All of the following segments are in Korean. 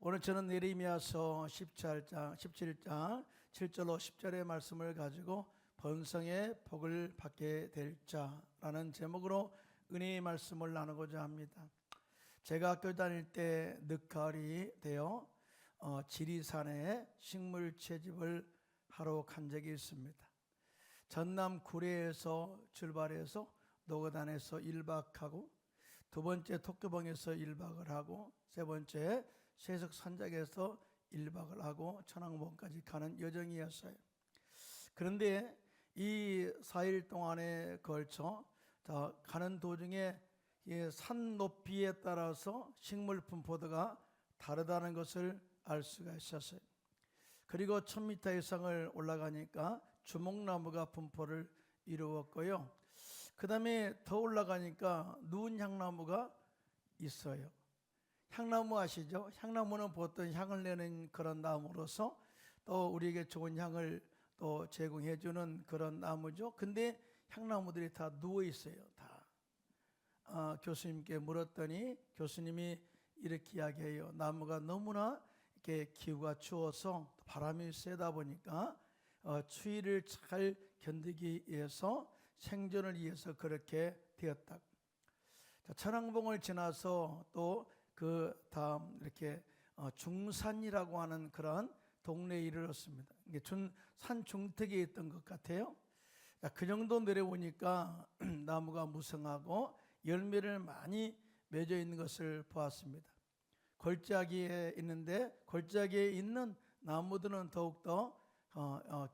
오늘 저는 예레미야서 17장 7절로 10절의 말씀을 가지고 번성의 복을 받게 될 자라는 제목으로 은혜의 말씀을 나누고자 합니다. 제가 학교 다닐 때 늦가을이 되어 지리산에 식물 채집을 하러 간 적이 있습니다. 전남 구례에서 출발해서 노거단에서 1박하고 두 번째 토끼봉에서 1박을 하고 세 번째 세석산작에서 1박을 하고 천왕봉까지 가는 여정이었어요. 그런데 이 4일 동안에 걸쳐 가는 도중에 산 높이에 따라서 식물 분포도가 다르다는 것을 알 수가 있었어요. 그리고 1000m 이상을 올라가니까 주목나무가 분포를 이루었고요. 그 다음에 더 올라가니까 누운 향나무가 있어요. 향나무 아시죠? 향나무는 보통 향을 내는 그런 나무로서 또 우리에게 좋은 향을 또 제공해 주는 그런 나무죠. 근데 향나무들이 다 누워 있어요. 다. 교수님께 물었더니 교수님이 이렇게 이야기해요. 나무가 너무나 이렇게 기후가 추워서 바람이 세다 보니까 추위를 잘 견디기 위해서 생존을 위해서 그렇게 되었다. 천왕봉을 지나서 또 그 다음 이렇게 중산이라고 하는 그런 동네에 이르렀습니다. 이게 산 중턱에 있던 것 같아요. 그 정도 내려오니까 나무가 무성하고 열매를 많이 맺어 있는 것을 보았습니다. 골짜기에 있는데 골짜기에 있는 나무들은 더욱더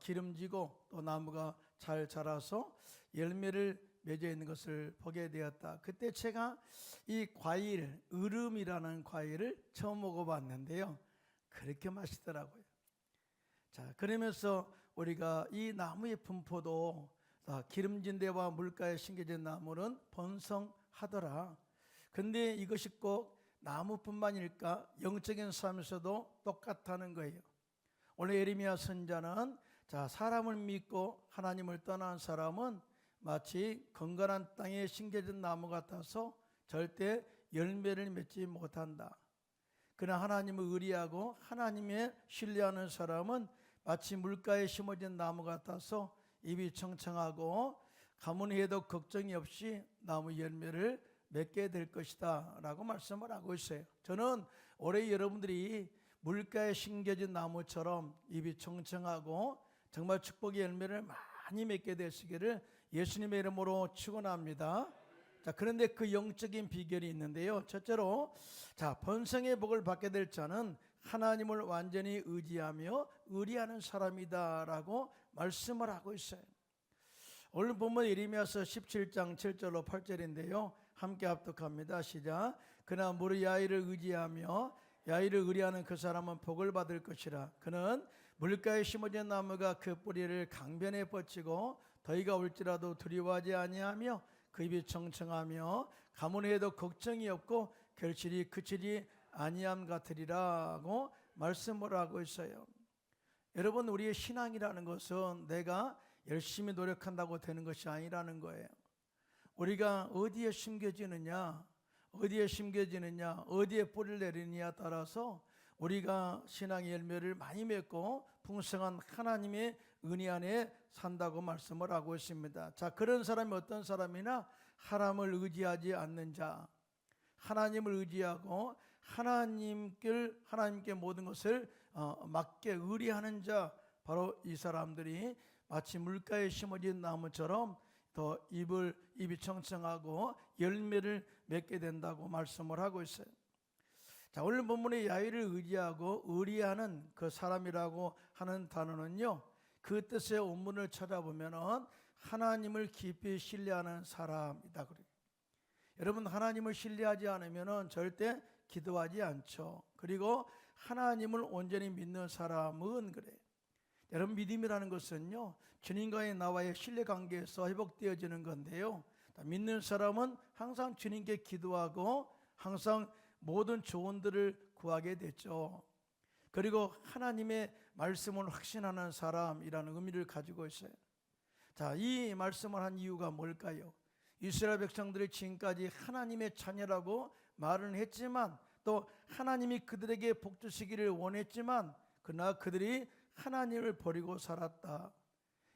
기름지고 또 나무가 잘 자라서 열매를 맺어 있는 것을 보게 되었다. 그때 제가 이 과일, 으름이라는 과일을 처음 먹어봤는데요. 그렇게 맛있더라고요. 자, 그러면서 우리가 이 나무의 분포도 기름진 데와 물가에 심겨진 나무는 번성하더라. 근데 이것이 꼭 나무뿐만일까? 영적인 삶에서도 똑같다는 거예요. 오늘 예레미야 선자는 사람을 믿고 하나님을 떠난 사람은 마치 건강한 땅에 심겨진 나무 같아서 절대 열매를 맺지 못한다. 그러나 하나님을 의리하고 하나님의 신뢰하는 사람은 마치 물가에 심어진 나무 같아서 잎이 청청하고 가뭄해도 걱정이 없이 나무 열매를 맺게 될 것이다 라고 말씀을 하고 있어요. 저는 올해 여러분들이 물가에 심겨진 나무처럼 잎이 청청하고 정말 축복의 열매를 많이 맺게 되시기를 예수님의 이름으로 축원합니다. 그런데 그 영적인 비결이 있는데요. 첫째로 번성의 복을 받게 될 자는 하나님을 완전히 의지하며 의리하는 사람이다라고 말씀을 하고 있어요. 오늘 본문 예레미야서 17장 7절로 8절인데요. 함께 합독합니다. 시작. 그러나 무릇 야훼를 의지하며 야훼를 의리하는 그 사람은 복을 받을 것이라. 그는 물가에 심어진 나무가 그 뿌리를 강변에 뻗치고 더위가 올지라도 두려워하지 아니하며 그 잎이 청청하며 가뭄해도 걱정이 없고 결실이 그치지 아니함 같으리라고 말씀을 하고 있어요. 여러분, 우리의 신앙이라는 것은 내가 열심히 노력한다고 되는 것이 아니라는 거예요. 우리가 어디에 심겨지느냐, 어디에 뿌리를 내리느냐에 따라서 우리가 신앙의 열매를 많이 맺고 풍성한 하나님의 은혜 안에 산다고 말씀을 하고 있습니다. 그런 사람이 어떤 사람이나 하나님을 의지하지 않는 자, 하나님을 의지하고 하나님께 모든 것을 맡게 의리하는 자, 바로 이 사람들이 마치 물가에 심어진 나무처럼 더 잎이 청청하고 열매를 맺게 된다고 말씀을 하고 있어요. 오늘 본문의 야훼를 의지하고 의리하는 그 사람이라고 하는 단어는요, 그 뜻의 원문을 찾아보면 하나님을 깊이 신뢰하는 사람이다 그래요. 여러분, 하나님을 신뢰하지 않으면 절대 기도하지 않죠. 그리고 하나님을 온전히 믿는 사람은 그래요. 여러분, 믿음이라는 것은요, 주님과의 나와의 신뢰관계에서 회복되어지는 건데요, 믿는 사람은 항상 주님께 기도하고 항상 모든 조언들을 구하게 됐죠. 그리고 하나님의 말씀을 확신하는 사람이라는 의미를 가지고 있어요. 이 말씀을 한 이유가 뭘까요? 이스라엘 백성들이 지금까지 하나님의 자녀라고 말은 했지만 또 하나님이 그들에게 복 주시기를 원했지만 그러나 그들이 하나님을 버리고 살았다.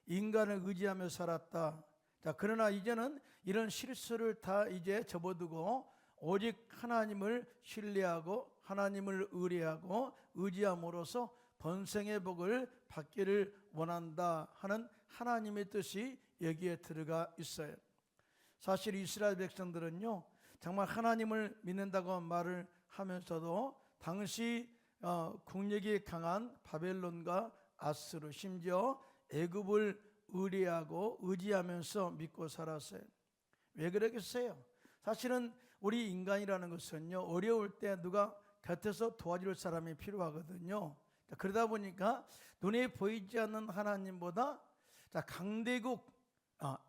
인간을 의지하며 살았다. 자, 그러나 이제는 이런 실수를 다 이제 접어두고 오직 하나님을 신뢰하고 하나님을 의뢰하고 의지함으로써 번성의 복을 받기를 원한다 하는 하나님의 뜻이 여기에 들어가 있어요. 사실 이스라엘 백성들은요, 정말 하나님을 믿는다고 말을 하면서도 당시 국력이 강한 바벨론과 아스루, 심지어 애굽을 의뢰하고 의지하면서 믿고 살았어요. 왜 그러겠어요? 사실은 우리 인간이라는 것은요, 어려울 때 누가 곁에서 도와줄 사람이 필요하거든요. 그러다 보니까 눈에 보이지 않는 하나님보다 강대국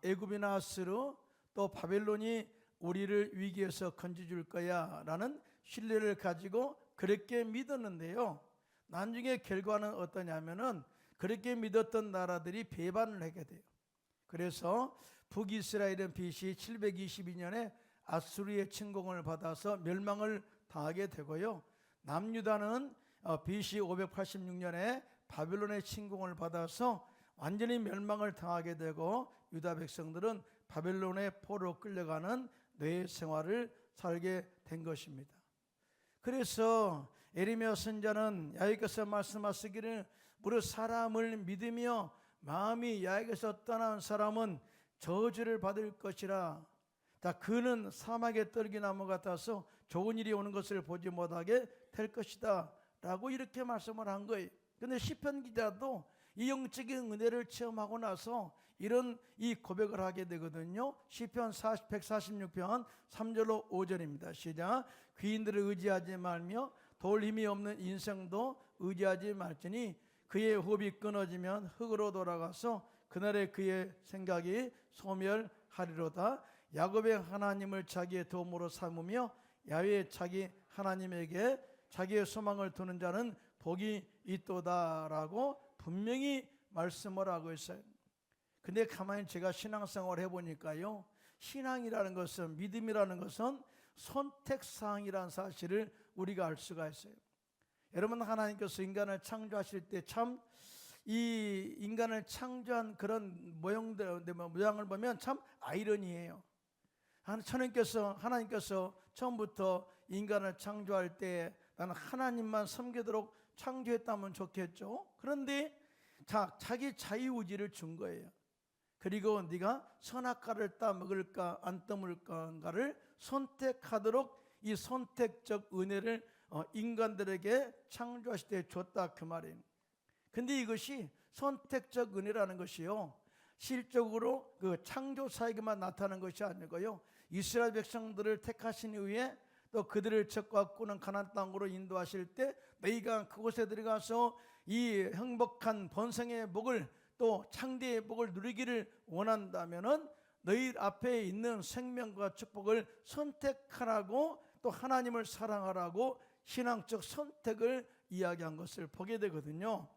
애굽이나 아스루 또 바벨론이 우리를 위기에서 건져줄 거야 라는 신뢰를 가지고 그렇게 믿었는데요, 나중에 결과는 어떠냐면은 그렇게 믿었던 나라들이 배반을 하게 돼요. 그래서 북이스라엘은 BC 722년에 아수르의 침공을 받아서 멸망을 당하게 되고요, 남유다는 BC 586년에 바벨론의 침공을 받아서 완전히 멸망을 당하게 되고 유다 백성들은 바벨론의 포로 끌려가는 뇌 생활을 살게 된 것입니다. 그래서 에레미야 선지자는 야훼께서 말씀하시기를 무릇 사람을 믿으며 마음이 야훼에서 떠난 사람은 저주를 받을 것이라. 자, 그는 사막의 떨기나무 같아서 좋은 일이 오는 것을 보지 못하게 될 것이다 라고 이렇게 말씀을 한 거예요. 그런데 시편 기자도 이 영적인 은혜를 체험하고 나서 이런 이 고백을 하게 되거든요. 시편 146편 3절로 5절입니다. 시작. 귀인들을 의지하지 말며 도울 힘이 없는 인생도 의지하지 말지니 그의 호흡이 끊어지면 흙으로 돌아가서 그날에 그의 생각이 소멸하리로다. 야곱의 하나님을 자기의 도움으로 삼으며 야훼 자기 하나님에게 자기의 소망을 두는 자는 복이 있도다라고 분명히 말씀을 하고 있어요. 근데 가만히 제가 신앙생활을 해보니까요, 신앙이라는 것은, 믿음이라는 것은 선택사항이라는 사실을 우리가 알 수가 있어요. 여러분, 하나님께서 인간을 창조하실 때 참 이 인간을 창조한 그런 모양을 보면 참 아이러니해요. 하나님께서 처음부터 인간을 창조할 때 나는 하나님만 섬기도록 창조했다면 좋겠죠. 그런데 자기 자유의지를 준 거예요. 그리고 네가 선악과를 따먹을까 안 따먹을까를 선택하도록 이 선택적 은혜를 인간들에게 창조하실 때 줬다 그 말이에요. 근데 이것이 선택적 은혜라는 것이요, 실적으로 그 창조사에게만 나타나는 것이 아니고요, 이스라엘 백성들을 택하신 이후에 또 그들을 적과 꾸는 가나안 땅으로 인도하실 때 너희가 그곳에 들어가서 이 행복한 번성의 복을 또 창대의 복을 누리기를 원한다면은 너희 앞에 있는 생명과 축복을 선택하라고, 또 하나님을 사랑하라고 신앙적 선택을 이야기한 것을 보게 되거든요.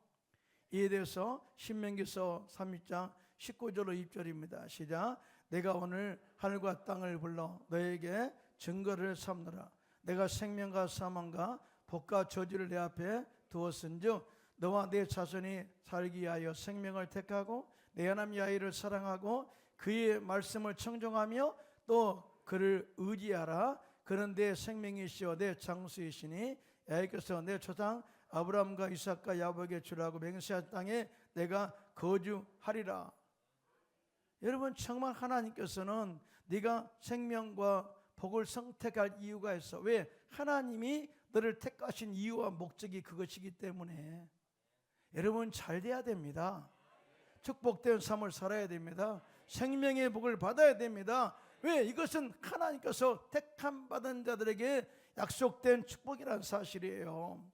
이에 대해서 신명기서 3장 19절로 20절입니다. 시작. 내가 오늘 하늘과 땅을 불러 너에게 증거를 삼느라. 내가 생명과 사망과 복과 저주를 내 앞에 두었은즉 너와 내 자손이 살기 위하여 생명을 택하고 내 하나님 야훼를 사랑하고 그의 말씀을 청종하며 또 그를 의지하라. 그는 내 생명이시오 내 장수이시니 야훼께서 내 조상 아브라함과 이삭과 야곱에게 주라고 맹세한 땅에 내가 거주하리라. 여러분, 정말 하나님께서는 네가 생명과 복을 선택할 이유가 있어. 왜? 하나님이 너를 택하신 이유와 목적이 그것이기 때문에. 여러분, 잘 돼야 됩니다. 축복된 삶을 살아야 됩니다. 생명의 복을 받아야 됩니다. 왜? 이것은 하나님께서 택함 받은 자들에게 약속된 축복이라는 사실이에요.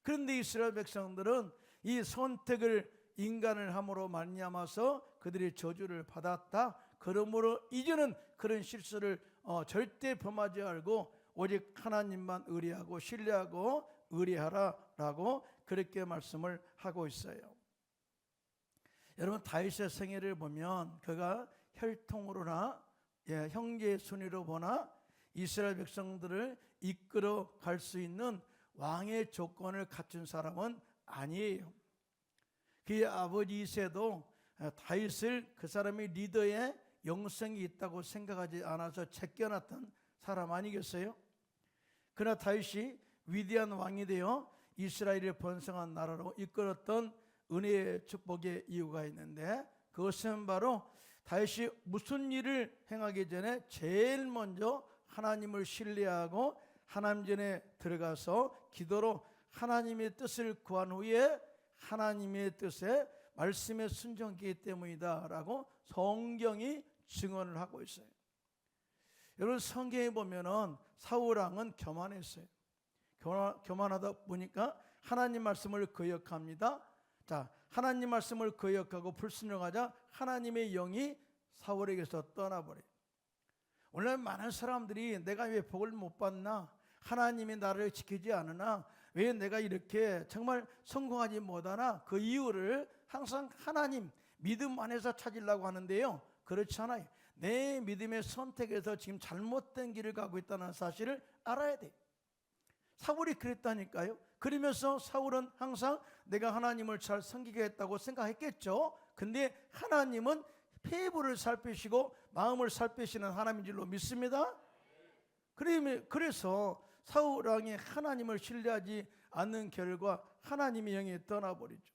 그런데 이스라엘 백성들은 이 선택을 인간을 함으로 말미암아서 그들이 저주를 받았다. 그러므로 이제는 그런 실수를 절대 범하지 말고 오직 하나님만 의뢰하고 신뢰하고 의뢰하라라고 그렇게 말씀을 하고 있어요. 여러분, 다윗의 생애를 보면 그가 혈통으로나 형제 순위로 보나 이스라엘 백성들을 이끌어 갈 수 있는 왕의 조건을 갖춘 사람은 아니에요. 그의 아버지 이새도 다윗을 그 사람이 리더의 영성이 있다고 생각하지 않아서 제껴놨던 사람 아니겠어요? 그러나 다윗이 위대한 왕이 되어 이스라엘을 번성한 나라로 이끌었던 은혜의 축복의 이유가 있는데, 그것은 바로 다윗이 무슨 일을 행하기 전에 제일 먼저 하나님을 신뢰하고 하나님 전에 들어가서 기도로 하나님의 뜻을 구한 후에 하나님의 뜻에 말씀에 순종했기 때문이다 라고 성경이 증언을 하고 있어요. 여러분, 성경에 보면은 사울 왕은 교만했어요. 교만하다 보니까 하나님 말씀을 거역합니다. 자, 하나님 말씀을 거역하고 불순종하자 하나님의 영이 사울에게서 떠나버려요. 오늘 많은 사람들이 내가 왜 복을 못 받나, 하나님이 나를 지키지 않으나, 왜 내가 이렇게 정말 성공하지 못하나, 그 이유를 항상 하나님 믿음 안에서 찾으려고 하는데요, 그렇지 않아요. 내 믿음의 선택에서 지금 잘못된 길을 가고 있다는 사실을 알아야 돼요. 사울이 그랬다니까요. 그러면서 사울은 항상 내가 하나님을 잘 섬기겠다고 생각했겠죠. 근데 하나님은 폐부를 살피시고 마음을 살피시는 하나님인 줄로 믿습니다. 그래서 사울 왕이 하나님을 신뢰하지 않는 결과 하나님의 영이 떠나버리죠.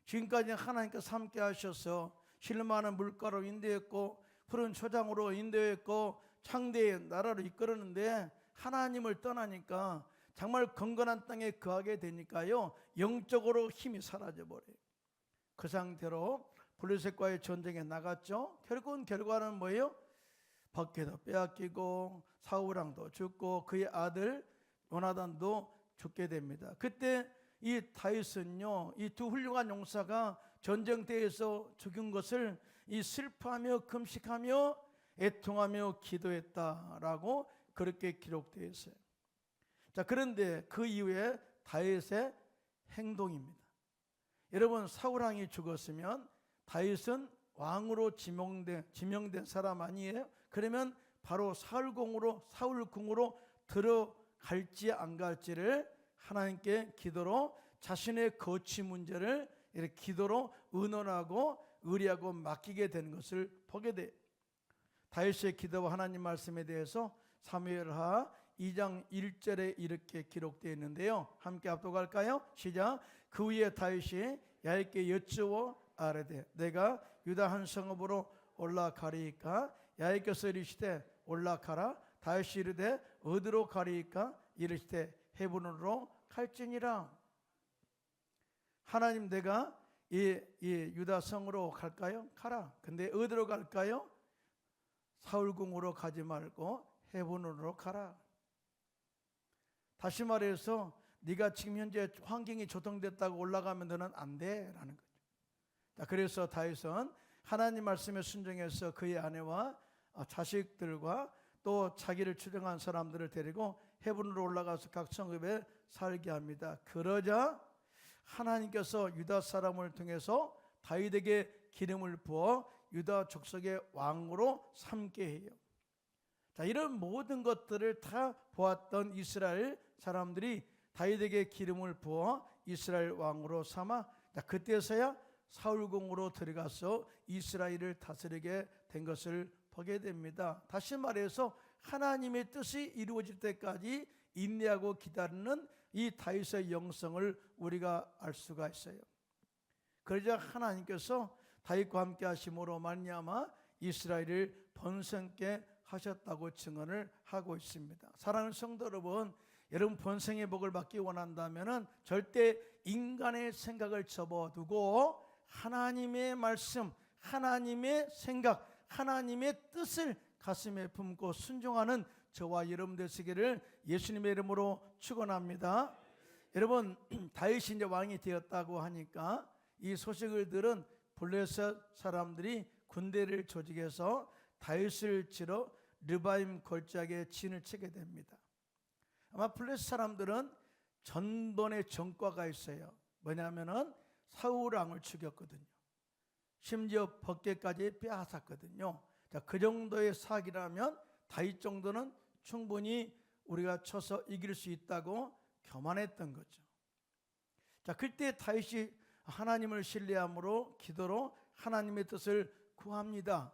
지금까지 하나님께서 함께 하셔서 실만한 물가로 인도했고 푸른 초장으로 인도했고 창대의 나라로 이끌었는데, 하나님을 떠나니까 정말 건건한 땅에 거하게 되니까요, 영적으로 힘이 사라져버려요. 그 상태로 블레셋과의 전쟁에 나갔죠. 결국은 결과는 뭐예요? 밖에도 빼앗기고 사울 왕도 죽고 그의 아들 요나단도 죽게 됩니다. 그때 이 다윗은요, 이 두 훌륭한 용사가 전쟁터에서 죽은 것을 이 슬퍼하며 금식하며 애통하며 기도했다라고 그렇게 기록되어 있어요. 자, 그런데 그 이후에 다윗의 행동입니다. 여러분, 사울 왕이 죽었으면 다윗은 왕으로 지명된 사람 아니에요? 그러면 바로 사울궁으로 들어갈지 안 갈지를 하나님께 기도로 자신의 거취 문제를 이렇게 기도로 의논하고 의리하고 맡기게 되는 것을 보게 돼요. 다윗의 기도와 하나님 말씀에 대해서 사무엘하 2장 1절에 이렇게 기록되어 있는데요, 함께 합독할까요? 시작. 그 후에 다윗이 야훼께 여쭈어 아뢰되 내가 유다 한 성읍으로 올라가리이까? 야훼께서 이르시되 올라가라. 다윗이 이르되 어디로 가리이까? 이르시되 헤브론으로 갈지니라. 하나님, 내가 이 유다 성으로 갈까요? 가라. 근데 어디로 갈까요? 사울궁으로 가지 말고 헤브론으로 가라. 다시 말해서 네가 지금 현재 환경이 조성됐다고 올라가면 너는 안 돼 라는 거죠. 자, 그래서 다윗은 하나님 말씀에 순종해서 그의 아내와 자식들과 또 자기를 추종한 사람들을 데리고 헤브론으로 올라가서 각 성읍에 살게 합니다. 그러자 하나님께서 유다 사람을 통해서 다윗에게 기름을 부어 유다 족속의 왕으로 삼게 해요. 자, 이런 모든 것들을 다 보았던 이스라엘 사람들이 다윗에게 기름을 부어 이스라엘 왕으로 삼아, 자, 그때서야 사울궁으로 들어가서 이스라엘을 다스리게 된 것을 보게 됩니다. 다시 말해서 하나님의 뜻이 이루어질 때까지 인내하고 기다리는 이 다윗의 영성을 우리가 알 수가 있어요. 그러자 하나님께서 다윗과 함께 하심으로 말미암아 이스라엘을 번성케 하셨다고 증언을 하고 있습니다. 사랑하는 성도 여러분, 여러분 번성의 복을 받기 원한다면 절대 인간의 생각을 접어두고 하나님의 말씀, 하나님의 생각, 하나님의 뜻을 가슴에 품고 순종하는 저와 여러분 되시기를 예수님의 이름으로 축원합니다. 여러분, 다윗이 이제 왕이 되었다고 하니까 이 소식을 들은 블레셋 사람들이 군대를 조직해서 다윗을 치러 르바임 골짜기에 진을 치게 됩니다. 아마 블레셋 사람들은 전번의 전과가 있어요. 뭐냐면은 사울 왕을 죽였거든요. 심지어 벗개까지 빼앗았거든요. 자, 그 정도의 사기라면 다윗 정도는 충분히 우리가 쳐서 이길 수 있다고 교만했던 거죠. 자, 그때 다윗이 하나님을 신뢰함으로 기도로 하나님의 뜻을 구합니다.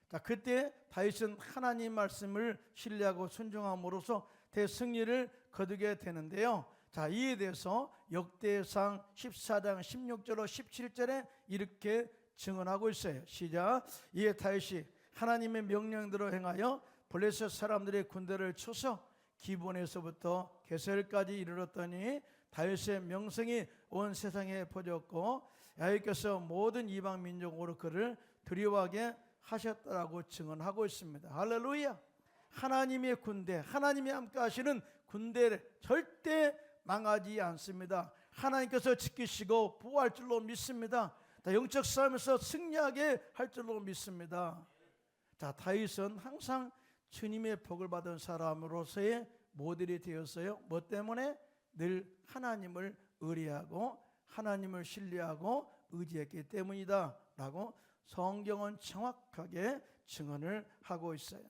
자, 그때 다윗은 하나님 말씀을 신뢰하고 순종함으로써 대승리를 거두게 되는데요. 자, 이에 대해서 역대상 14장 16절로 17절에 이렇게 증언하고 있어요. 시작. 이에 다윗이 하나님의 명령대로 행하여 블레셋 사람들의 군대를 쳐서 기본에서부터 게셀까지 이르렀더니 다윗의 명성이 온 세상에 퍼졌고 야훼께서 모든 이방 민족으로 그를 두려워하게 하셨다라고 증언하고 있습니다. 할렐루야. 하나님의 군대, 하나님이 함께 하시는 군대를 절대 망하지 않습니다. 하나님께서 지키시고 보호할 줄로 믿습니다. 영적 싸움에서 승리하게 할 줄로 믿습니다. 자, 다윗은 항상 주님의 복을 받은 사람으로서의 모델이 되었어요. 뭐 때문에? 늘 하나님을 의뢰하고 하나님을 신뢰하고 의지했기 때문이다 라고 성경은 정확하게 증언을 하고 있어요.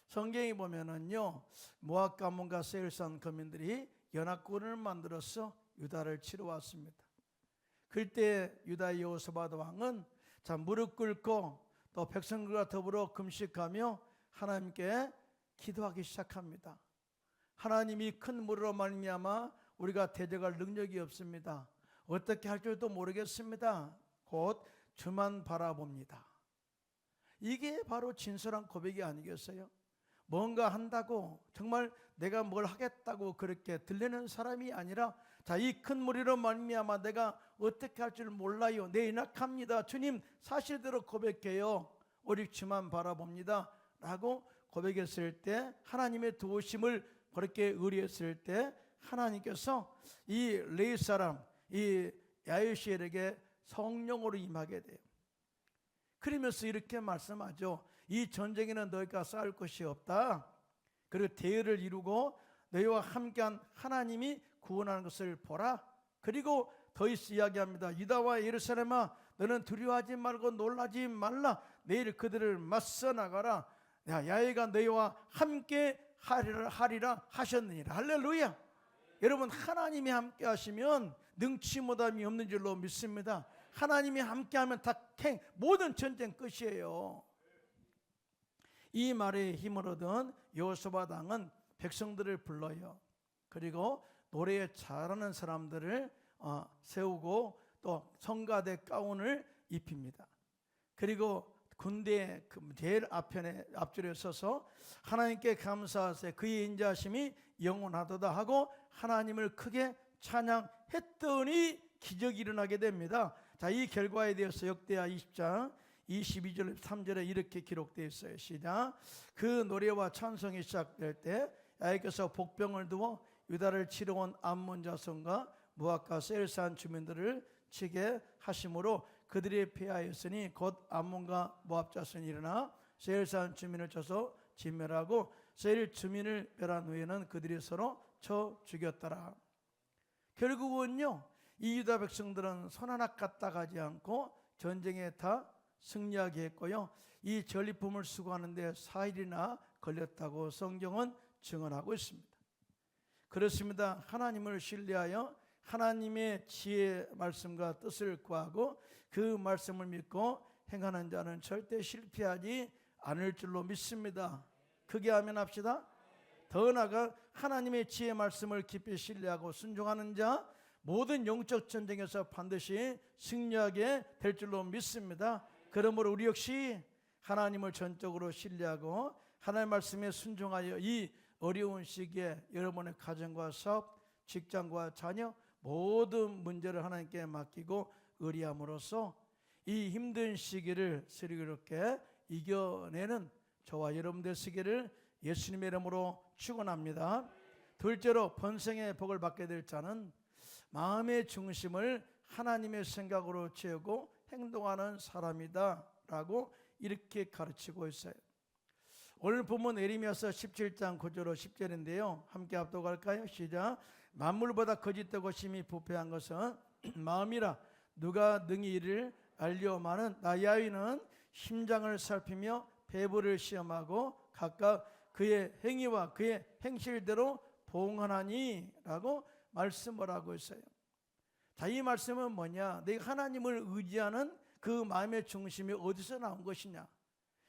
성경에 보면은요, 모압 가문과 세일산 거민들이 연합군을 만들어서 유다를 치러 왔습니다. 그때 유다의 여호사밧 왕은 자, 무릎 꿇고 또 백성들과 더불어 금식하며 하나님께 기도하기 시작합니다. 하나님이 큰 물으로 말미암아 우리가 대적할 능력이 없습니다. 어떻게 할 줄도 모르겠습니다. 곧 주만 바라봅니다. 이게 바로 진솔한 고백이 아니겠어요? 뭔가 한다고 정말 내가 뭘 하겠다고 그렇게 들리는 사람이 아니라 자, 이 큰 무리로 말미암아 내가 어떻게 할 줄 몰라요. 내 연약합니다. 주님 사실대로 고백해요. 오직 주만 바라봅니다 라고 고백했을 때, 하나님의 도우심을 그렇게 의뢰했을 때 하나님께서 이 레위 사람 이 야훼시엘에게 성령으로 임하게 돼요. 그러면서 이렇게 말씀하죠. 이 전쟁에는 너희가 싸울 것이 없다. 그리고 대의를 이루고 너희와 함께한 하나님이 구원하는 것을 보라. 그리고 더 이야기합니다. 유다와 예루살렘아, 너는 두려워하지 말고 놀라지 말라. 내일 그들을 맞서 나가라. 야훼가 너희와 함께 하리라 하셨느니라. 할렐루야. 여러분, 하나님이 함께 하시면 능치 못함이 없는 줄로 믿습니다. 하나님이 함께하면 다 모든 전쟁 끝이에요. 이 말에 힘을 얻은 여호사밧 왕은 백성들을 불러요. 그리고 노래 잘하는 사람들을 세우고 또 성가대 가운을 입힙니다. 그리고 군대의 제일 앞줄에 서서 하나님께 감사하세 그의 인자하심이 영원하도다 하고 하나님을 크게 찬양했더니 기적이 일어나게 됩니다. 자, 이 결과에 대해서 역대하 20장 22절 3절에 이렇게 기록되어 있어요. 시작. 그 노래와 찬송이 시작될 때 야훼께서 복병을 두어 유다를 치러 온 암몬 자손과 모압과 세일산 주민들을 치게 하심으로 그들이 패하였으니 곧 암몬과 모압 자손이 일어나 세일산 주민을 쳐서 진멸하고 세일 주민을 멸한 후에는 그들이 서로 쳐 죽였더라. 결국은요, 이 유다 백성들은 손 하나 까딱하지 않고 전쟁에 다 승리하게 했고요, 이 전리품을 수거하는데 4일이나 걸렸다고 성경은 증언하고 있습니다. 그렇습니다. 하나님을 신뢰하여 하나님의 지혜 말씀과 뜻을 구하고 그 말씀을 믿고 행하는 자는 절대 실패하지 않을 줄로 믿습니다. 크게 아멘 합시다. 더 나아가 하나님의 지혜 말씀을 깊이 신뢰하고 순종하는 자 모든 영적 전쟁에서 반드시 승리하게 될 줄로 믿습니다. 그러므로 우리 역시 하나님을 전적으로 신뢰하고 하나님의 말씀에 순종하여 이 어려운 시기에 여러분의 가정과 사업, 직장과 자녀 모든 문제를 하나님께 맡기고 의리함으로써 이 힘든 시기를 슬기롭게 이겨내는 저와 여러분 되시기를 예수님의 이름으로 축원합니다. 둘째로 번성의 복을 받게 될 자는 마음의 중심을 하나님의 생각으로 채우고 행동하는 사람이다 라고 이렇게 가르치고 있어요. 오늘 본문 에레미야서 17장 9절로 10절인데요. 함께 합독할까요? 시작. 만물보다 거짓되고 심히 부패한 것은 마음이라 누가 능히 이를 알려마는 나 야훼는 심장을 살피며 배부를 시험하고 각각 그의 행위와 그의 행실대로 봉헌하니라고 말씀을 하고 있어요. 자, 이 말씀은 뭐냐? 내가 하나님을 의지하는 그 마음의 중심이 어디서 나온 것이냐?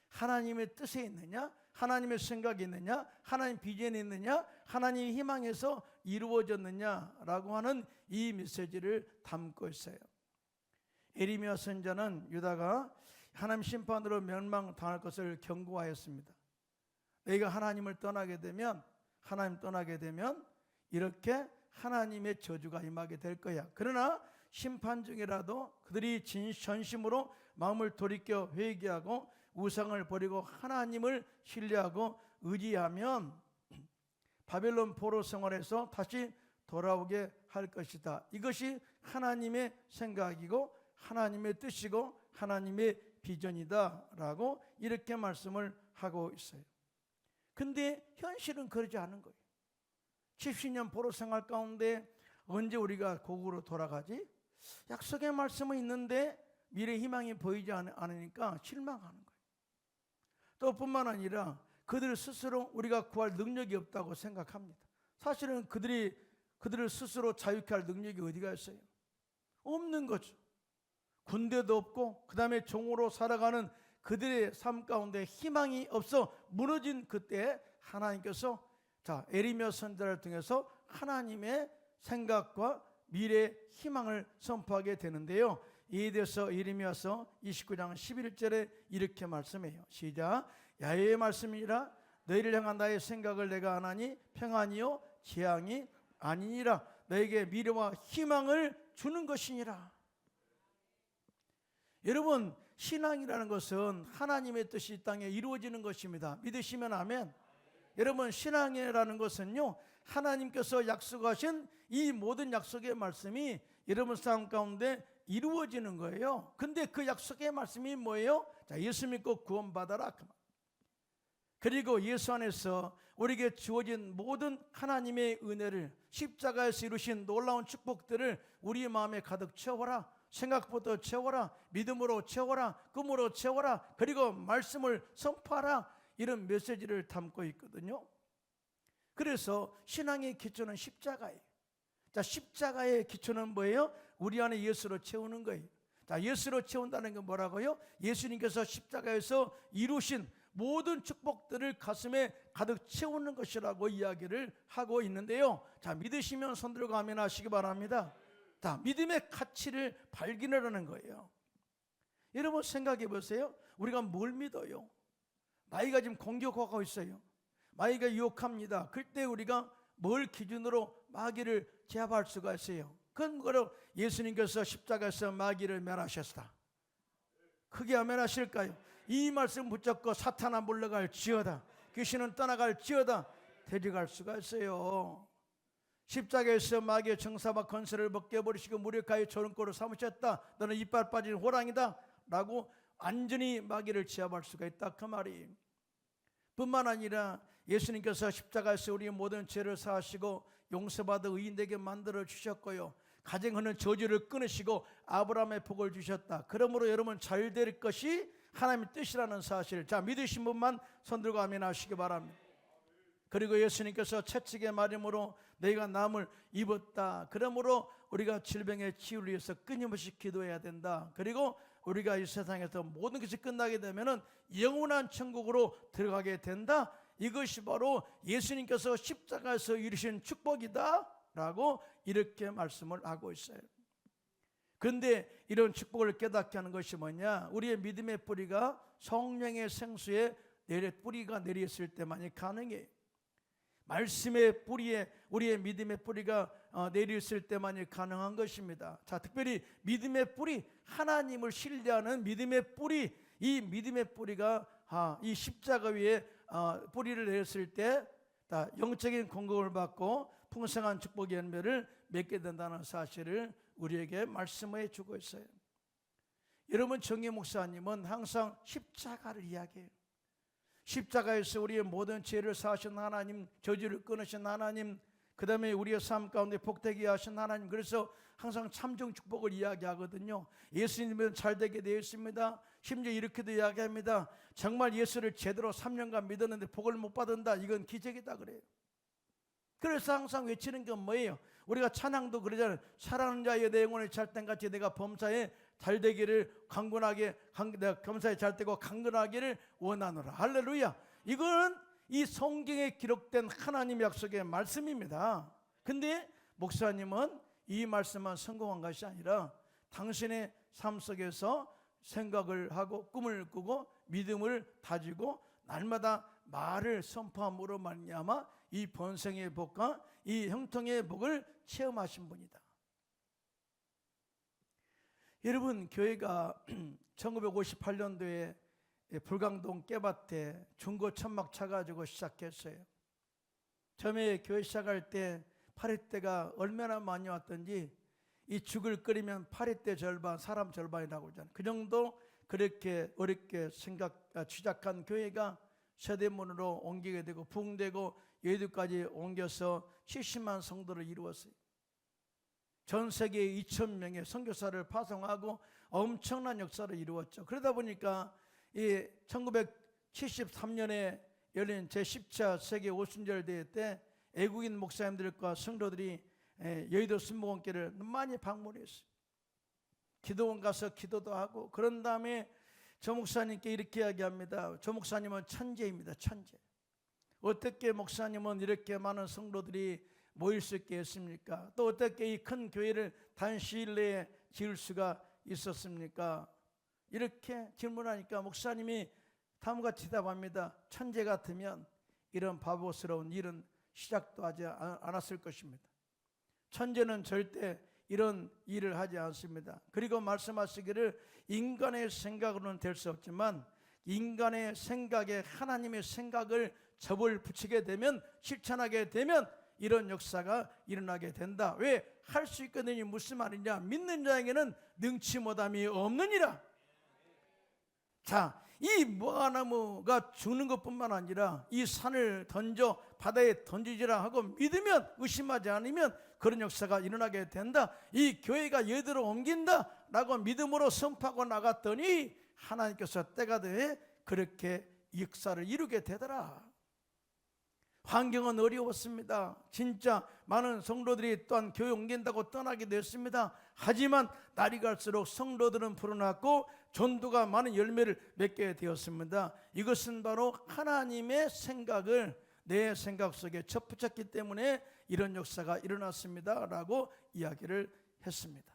하나님의 뜻에 있느냐? 하나님의 생각이 있느냐? 하나님 비전이 있느냐? 하나님의 희망에서 이루어졌느냐라고 하는 이 메시지를 담고 있어요. 에레미야 선지자는 유다가 하나님 심판으로 멸망당할 것을 경고하였습니다. 내가 하나님을 떠나게 되면, 하나님 떠나게 되면 이렇게 하나님의 저주가 임하게 될 거야. 그러나 심판 중이라도 그들이 전심으로 마음을 돌이켜 회개하고 우상을 버리고 하나님을 신뢰하고 의지하면 바벨론 포로 생활에서 다시 돌아오게 할 것이다. 이것이 하나님의 생각이고 하나님의 뜻이고 하나님의 비전이다 라고 이렇게 말씀을 하고 있어요. 근데 현실은 그러지 않은 거예요. 70년 포로 생활 가운데 언제 우리가 고국으로 돌아가지? 약속의 말씀은 있는데 미래 희망이 보이지 않으니까 실망하는 거예요. 또 뿐만 아니라 그들 스스로 우리가 구할 능력이 없다고 생각합니다. 사실은 그들을 스스로 자유케 할 능력이 어디가 있어요? 없는 거죠. 군대도 없고 그 다음에 종으로 살아가는 그들의 삶 가운데 희망이 없어 무너진 그때 하나님께서 에레미야 선지자를 통해서 하나님의 생각과 미래의 희망을 선포하게 되는데요. 이에 대해서 예레미야서 29장 11절에 이렇게 말씀해요. 시작. 야훼의 말씀이라 너희를 향한 나의 생각을 내가 아나니 평안이요 재앙이 아니니라. 너에게 미래와 희망을 주는 것이니라. 여러분, 신앙이라는 것은 하나님의 뜻이 이 땅에 이루어지는 것입니다. 믿으시면 아멘. 여러분, 신앙이라는 것은요, 하나님께서 약속하신 이 모든 약속의 말씀이 여러분 삶 가운데 이루어지는 거예요. 근데 그 약속의 말씀이 뭐예요? 예수 믿고 구원받아라. 그리고 예수 안에서 우리에게 주어진 모든 하나님의 은혜를, 십자가에서 이루신 놀라운 축복들을 우리 마음에 가득 채워라. 생각부터 채워라. 믿음으로 채워라. 꿈으로 채워라. 그리고 말씀을 선포하라. 이런 메시지를 담고 있거든요. 그래서 신앙의 기초는 십자가예요. 십자가의 기초는 뭐예요? 우리 안에 예수로 채우는 거예요. 예수로 채운다는 건 뭐라고요? 예수님께서 십자가에서 이루신 모든 축복들을 가슴에 가득 채우는 것이라고 이야기를 하고 있는데요. 믿으시면 손 들고 아멘 하시기 바랍니다. 믿음의 가치를 발견하라는 거예요. 여러분 생각해 보세요. 우리가 뭘 믿어요? 마귀가 지금 공격하고 있어요. 마귀가 유혹합니다. 그때 우리가 뭘 기준으로 마귀를 제압할 수가 있어요? 그건 바로 예수님께서 십자가에서 마귀를 멸하셨다. 크게 아멘 하실까요? 이 말씀 붙잡고 사탄아 물러갈 지어다. 귀신은 떠나갈 지어다. 데려갈 수가 있어요. 십자가에서 마귀의 정사와 권세를 벗겨버리시고 무력하여 조롱거로 삼으셨다. 너는 이빨 빠진 호랑이다 라고 완전히 마귀를 제압할 수가 있다 그 말이. 뿐만 아니라 예수님께서 십자가에서 우리의 모든 죄를 사하시고 용서받아 의인되게 만들어 주셨고요, 가정하는 저주를 끊으시고 아브라함의 복을 주셨다. 그러므로 여러분 잘 될 것이 하나님의 뜻이라는 사실, 믿으신 분만 손들고 아멘 하시기 바랍니다. 그리고 예수님께서 채찍의 마름으로 너희가 남을 입었다. 그러므로 우리가 질병의 치유를 위해서 끊임없이 기도해야 된다. 그리고 우리가 이 세상에서 모든 것이 끝나게 되면은 영원한 천국으로 들어가게 된다. 이것이 바로 예수님께서 십자가에서 이루신 축복이다 라고 이렇게 말씀을 하고 있어요. 그런데 이런 축복을 깨닫게 하는 것이 뭐냐? 우리의 믿음의 뿌리가 성령의 생수에 뿌리가 내렸을 때만이 가능해요. 말씀의 뿌리에 우리의 믿음의 뿌리가 내렸을 때만이 가능한 것입니다. 특별히 믿음의 뿌리, 하나님을 신뢰하는 믿음의 뿌리, 이 믿음의 뿌리가 이 십자가 위에 뿌리를 내렸을 때 영적인 공급을 받고 풍성한 축복의 열매를 맺게 된다는 사실을 우리에게 말씀해 주고 있어요. 여러분, 정의 목사님은 항상 십자가를 이야기해요. 십자가에서 우리의 모든 죄를 사하신 하나님, 저주를 끊으신 하나님, 그 다음에 우리의 삶 가운데 복되게 하신 하나님, 그래서 항상 참정 축복을 이야기하거든요. 예수님은 잘 되게 되어 있습니다. 심지어 이렇게도 이야기합니다. 정말 예수를 제대로 3년간 믿었는데 복을 못 받은다, 이건 기적이다 그래요. 그래서 항상 외치는 건 뭐예요? 우리가 찬양도 그러잖아요. 사랑하는 자의 내 영혼을 잘된같이 내가 범사에 잘되기를 강건하게, 내가 범사에 잘되고 강건하기를 원하노라. 할렐루야. 이건 이 성경에 기록된 하나님의 약속의 말씀입니다. 근데 목사님은 이 말씀만 성공한 것이 아니라 당신의 삶 속에서 생각을 하고 꿈을 꾸고 믿음을 다지고 날마다 말을 선포함으로 말미암아 이 번성의 복과 이 형통의 복을 체험하신 분이다. 여러분, 교회가 1958년도에 불광동 깨밭에 중고 천막 쳐가지고 시작했어요. 처음에 교회 시작할 때 파리떼가 얼마나 많이 왔던지, 이 죽을 끓이면 파리떼 절반, 사람 절반이라고 하잖아요. 그 정도 그렇게 어렵게 시작한 교회가 서대문으로 옮기게 되고 부흥되고 여의도까지 옮겨서 70만 성도를 이루었어요. 전 세계 2,000명의 선교사를 파송하고 엄청난 역사를 이루었죠. 그러다 보니까 이 1973년에 열린 제10차 세계 오순절 대회 때 애국인 목사님들과 성도들이 여의도 순복음교회를 많이 방문했어요. 기도원 가서 기도도 하고, 그런 다음에 조 목사님께 이렇게 이야기합니다. 조 목사님은 천재입니다. 천재. 어떻게 목사님은 이렇게 많은 성도들이 모일 수 있게 했습니까? 또 어떻게 이 큰 교회를 단 시일 내에 지을 수가 있었습니까? 이렇게 질문하니까 목사님이 다음과 같이 대답합니다. 천재 같으면 이런 바보스러운 일은 시작도 하지 않았을 것입니다. 천재는 절대 이런 일을 하지 않습니다. 그리고 말씀하시기를 인간의 생각으로는 될 수 없지만 인간의 생각에 하나님의 생각을 접을 붙이게 되면, 실천하게 되면 이런 역사가 일어나게 된다. 왜? 할 수 있거든요. 무슨 말이냐? 믿는 자에게는 능치 못함이 없느니라. 자, 이 무화과나무가 죽는 것뿐만 아니라 이 산을 던져 바다에 던지지라 하고 믿으면, 의심하지 않으면 그런 역사가 일어나게 된다. 이 교회가 여의도로 옮긴다 라고 믿음으로 선포하고 나갔더니 하나님께서 때가 되에 그렇게 역사를 이루게 되더라. 환경은 어려웠습니다. 진짜 많은 성도들이 또한 교회 옮긴다고 떠나게 됐습니다. 하지만 날이 갈수록 성도들은 불어났고 전도가 많은 열매를 맺게 되었습니다. 이것은 바로 하나님의 생각을 내 생각 속에 접붙였기 때문에 이런 역사가 일어났습니다 라고 이야기를 했습니다.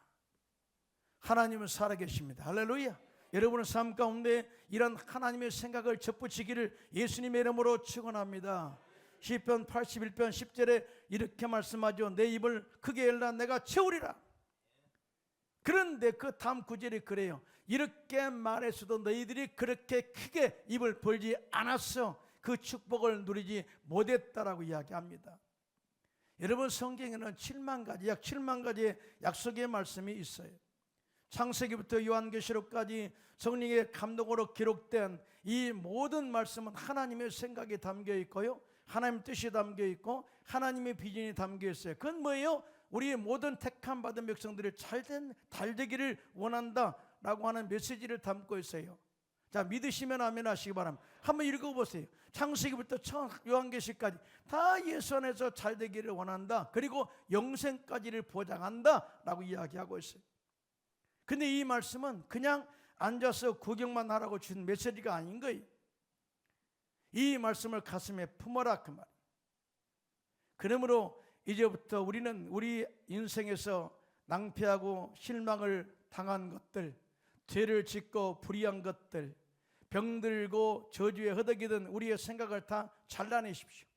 하나님은 살아계십니다. 할렐루야. 여러분의 삶 가운데 이런 하나님의 생각을 접붙이기를 예수님의 이름으로 축원합니다. 시편 81편 10절에 이렇게 말씀하죠. 내 입을 크게 열라 내가 채우리라. 그런데 그 다음 구절이 그래요. 이렇게 말했어도 너희들이 그렇게 크게 입을 벌지 않았어. 그 축복을 누리지 못했다라고 이야기합니다. 여러분, 성경에는 7만 가지, 약 7만 가지의 약속의 말씀이 있어요. 창세기부터 요한계시록까지 성령의 감동으로 기록된 이 모든 말씀은 하나님의 생각이 담겨 있고요, 하나님의 뜻이 담겨 있고 하나님의 비전이 담겨 있어요. 그건 뭐예요? 우리의 모든 택함 받은 백성들이 잘 되기를 원한다 라고 하는 메시지를 담고 있어요. 자, 믿으시면 아멘 하시기 바랍니다. 한번 읽어보세요. 창세기부터 요한계시까지 다 예수 안에서 잘 되기를 원한다, 그리고 영생까지를 보장한다 라고 이야기하고 있어요. 근데 이 말씀은 그냥 앉아서 구경만 하라고 준 메시지가 아닌 거예요. 이 말씀을 가슴에 품어라 그 말이에요. 그러므로 이제부터 우리는 우리 인생에서 낭패하고 실망을 당한 것들, 죄를 짓고 불의한 것들, 병들고 저주에 허덕이던 우리의 생각을 다 잘라내십시오.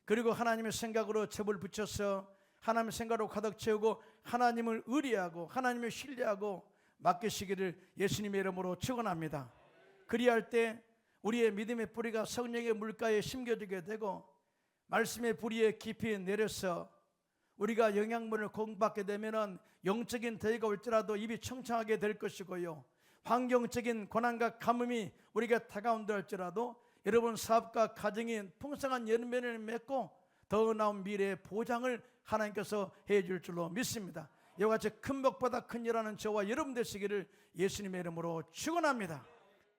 그리고 하나님의 생각으로 첩을 붙여서 하나님의 생각으로 가득 채우고 하나님을 의뢰하고 하나님을 신뢰하고 맡기시기를 예수님의 이름으로 축원합니다. 그리할 때 우리의 믿음의 뿌리가 성령의 물가에 심겨지게 되고 말씀의 뿌리에 깊이 내려서 우리가 영양분을 공급받게 되면 영적인 대의가 올지라도 입이 청청하게 될 것이고요, 환경적인 고난과 가뭄이 우리가 다가온다 할지라도 여러분 사업과 가정이 풍성한 열매를 맺고 더 나은 미래의 보장을 하나님께서 해줄 줄로 믿습니다. 이와 같이 큰 복보다 큰 일하는 저와 여러분 되시기를 예수님의 이름으로 축원합니다.